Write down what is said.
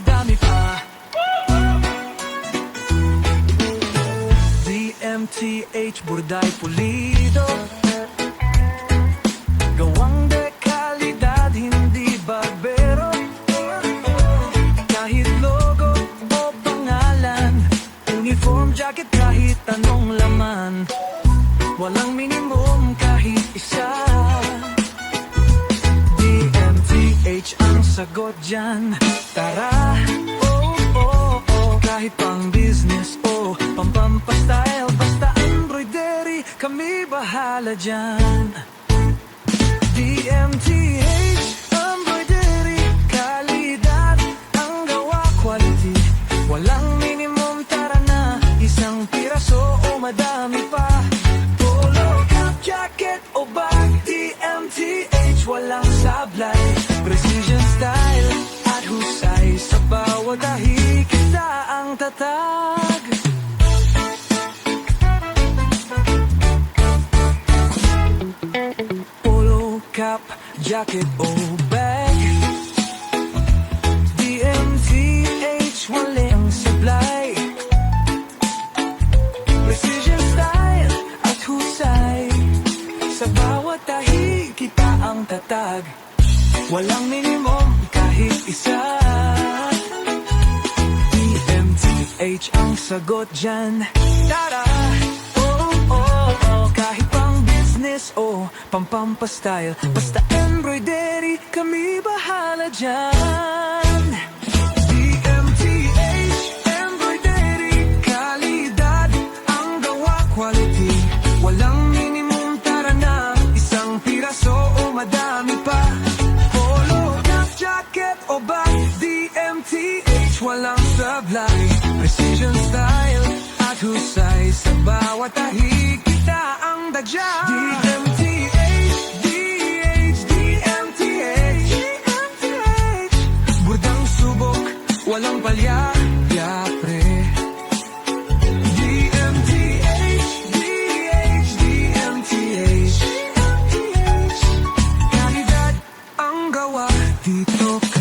madami pa. DMTH Burday Pulido, gawang dekalidad, hindi barbero. Kahit logo o pangalan, uniform jacket kahit anong laman, walang minimum kahit isa. DMTH ang sagot dyan. Tara, kahit pang business o pampastyle, basta embroidery, kami bahala dyan. DMTH embroidery, kalidad ang gawa, quality, walang minimum, tara na, isang piraso o madami pa. Polo, cap, jacket o bag, DMTH walang sablay, precision style at husay, sa bawat dahi kita ang tatag. Polo, cap, jacket o bag, DMTH walang sablay, precision style at husay, sa bawat tahi kita ang tatag, walang minimum kahit isa. DMTH ang sagot dyan. Tara, kahit pang business o pampastyle, basta embroidery, kami bahala dyan. DMTH embroidery, kalidad ang gawa, quality, walang minimum, tara na, isang piraso o madami pa. Polo, cap, jacket o bag, DMTH walang sablay, precision style at husay, sa bawat tahi kita ang dadya. DMTH burdang subok, walang palya, pre. DMTH kalidad ang gawa, dito ka